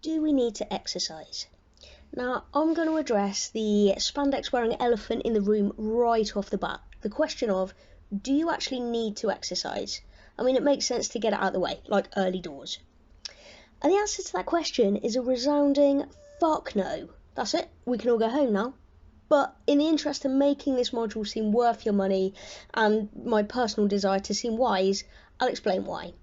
Do we need to exercise? Now, I'm going to address the spandex wearing elephant in the room right off the bat. The question of, do you actually need to exercise? I mean, it makes sense to get it out of the way, like early doors. And the answer to that question is a resounding fuck no. That's it, we can all go home now. But in the interest of making this module seem worth your money and my personal desire to seem wise, I'll explain why.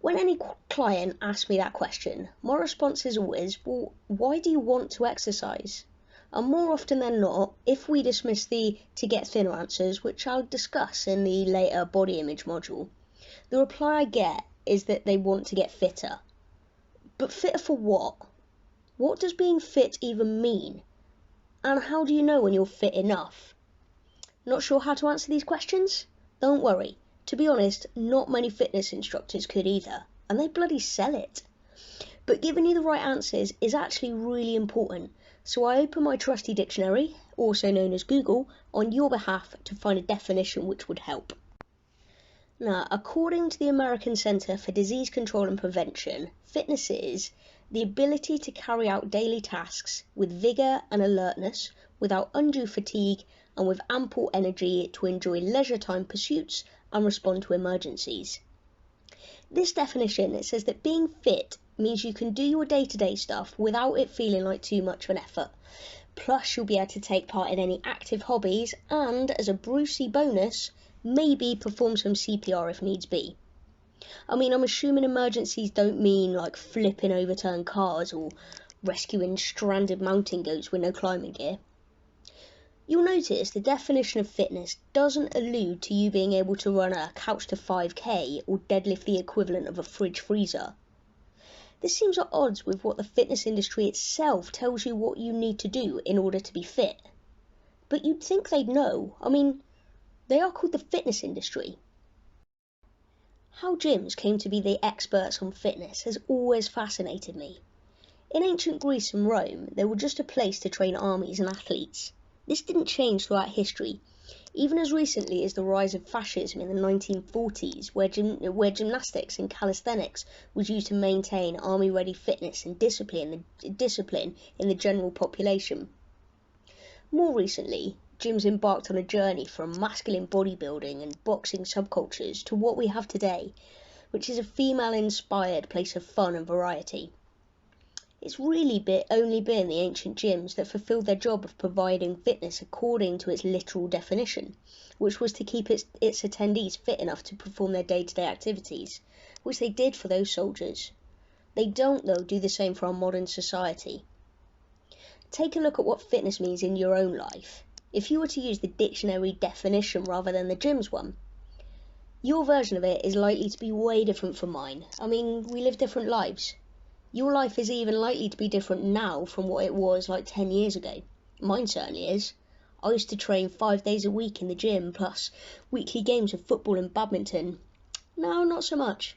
When any client asks me that question, my response is always, well, why do you want to exercise? And more often than not, if we dismiss the to get thinner answers, which I'll discuss in the later body image module, the reply I get is that they want to get fitter. But fitter for what? What does being fit even mean? And how do you know when you're fit enough? Not sure how to answer these questions? Don't worry. To be honest, not many fitness instructors could either, and they bloody sell it. But giving you the right answers is actually really important, so I open my trusty dictionary, also known as Google, on your behalf to find a definition which would help. Now, according to the American Center for Disease Control and Prevention, fitness is the ability to carry out daily tasks with vigour and alertness, without undue fatigue, and with ample energy to enjoy leisure time pursuits and respond to emergencies. This definition, it says that being fit means you can do your day-to-day stuff without it feeling like too much of an effort. Plus, you'll be able to take part in any active hobbies and, as a Brucey bonus, maybe perform some CPR if needs be. I mean, I'm assuming emergencies don't mean like flipping overturned cars or rescuing stranded mountain goats with no climbing gear. You'll notice the definition of fitness doesn't allude to you being able to run a couch to 5k or deadlift the equivalent of a fridge freezer. This seems at odds with what the fitness industry itself tells you what you need to do in order to be fit. But you'd think they'd know. I mean, they are called the fitness industry. How gyms came to be the experts on fitness has always fascinated me. In ancient Greece and Rome, they were just a place to train armies and athletes. This didn't change throughout history, even as recently as the rise of fascism in the 1940s, where gymnastics and calisthenics was used to maintain army-ready fitness and discipline in the general population. More recently, gyms embarked on a journey from masculine bodybuilding and boxing subcultures to what we have today, which is a female-inspired place of fun and variety. It's really only been the ancient gyms that fulfilled their job of providing fitness according to its literal definition, which was to keep its attendees fit enough to perform their day-to-day activities, which they did for those soldiers. They don't, though, do the same for our modern society. Take a look at what fitness means in your own life. If you were to use the dictionary definition rather than the gym's one, your version of it is likely to be way different from mine. I mean, we live different lives. Your life is even likely to be different now from what it was like 10 years ago. Mine certainly is. I used to train 5 days a week in the gym, plus weekly games of football and badminton. Now, not so much.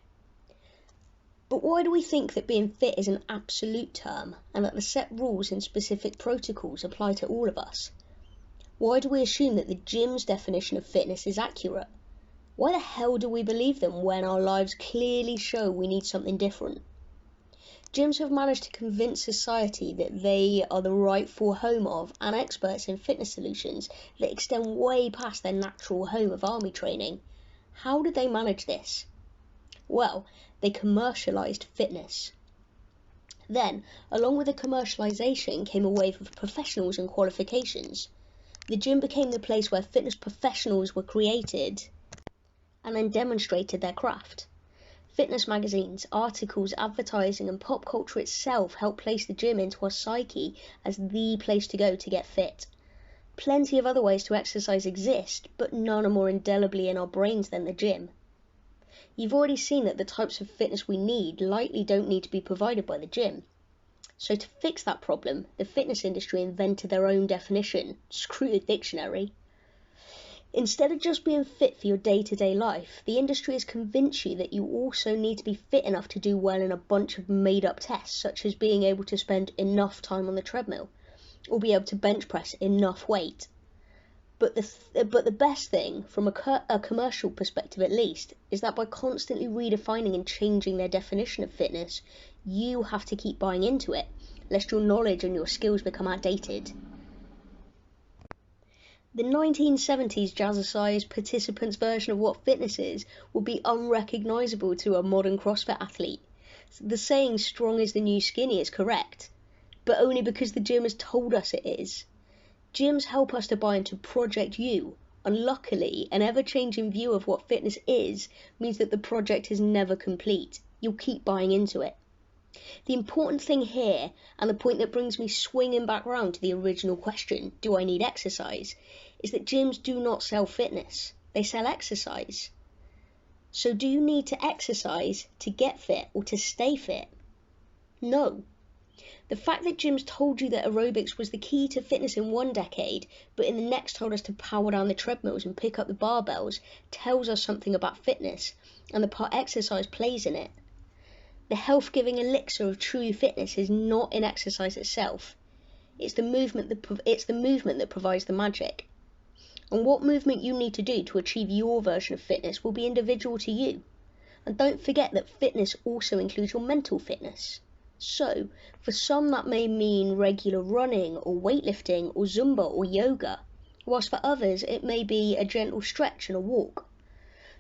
But why do we think that being fit is an absolute term, and that the set rules and specific protocols apply to all of us? Why do we assume that the gym's definition of fitness is accurate? Why the hell do we believe them when our lives clearly show we need something different? Gyms have managed to convince society that they are the rightful home of and experts in fitness solutions that extend way past their natural home of army training. How did they manage this? Well, they commercialised fitness. Then, along with the commercialisation came a wave of professionals and qualifications. The gym became the place where fitness professionals were created and then demonstrated their craft. Fitness magazines, articles, advertising and pop culture itself helped place the gym into our psyche as the place to go to get fit. Plenty of other ways to exercise exist, but none are more indelibly in our brains than the gym. You've already seen that the types of fitness we need likely don't need to be provided by the gym. So to fix that problem, the fitness industry invented their own definition. Screw the dictionary. Instead of just being fit for your day-to-day life, the industry has convinced you that you also need to be fit enough to do well in a bunch of made-up tests, such as being able to spend enough time on the treadmill, or be able to bench press enough weight. But the best thing, from a commercial perspective at least, is that by constantly redefining and changing their definition of fitness, you have to keep buying into it, lest your knowledge and your skills become outdated. The 1970s jazzercise participants' version of what fitness is will be unrecognisable to a modern CrossFit athlete. The saying "strong is the new skinny" is correct, but only because the gym has told us it is. Gyms help us to buy into Project U, and luckily, an ever-changing view of what fitness is means that the project is never complete. You'll keep buying into it. The important thing here, and the point that brings me swinging back round to the original question, do I need exercise, is that gyms do not sell fitness, they sell exercise. So do you need to exercise to get fit or to stay fit? No. The fact that gyms told you that aerobics was the key to fitness in one decade, but in the next told us to power down the treadmills and pick up the barbells, tells us something about fitness and the part exercise plays in it. The health-giving elixir of true fitness is not in exercise itself. It's the movement that provides the magic. And what movement you need to do to achieve your version of fitness will be individual to you. And don't forget that fitness also includes your mental fitness. So, for some that may mean regular running or weightlifting or Zumba or yoga, whilst for others it may be a gentle stretch and a walk.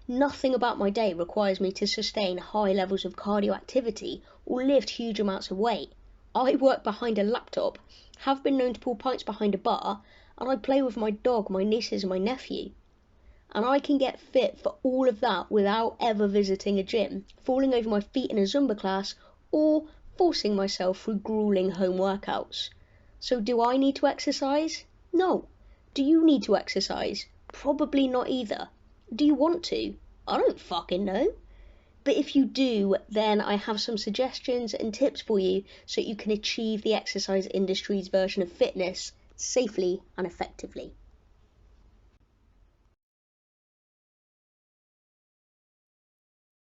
Nothing about my day requires me to sustain high levels of cardio activity or lift huge amounts of weight. I work behind a laptop, have been known to pull pints behind a bar, and I play with my dog, my nieces and my nephew. And I can get fit for all of that without ever visiting a gym, falling over my feet in a Zumba class, or forcing myself through grueling home workouts. So do I need to exercise? No. Do you need to exercise? Probably not either. Do you want to? I don't fucking know. But if you do, then I have some suggestions and tips for you so you can achieve the exercise industry's version of fitness safely and effectively.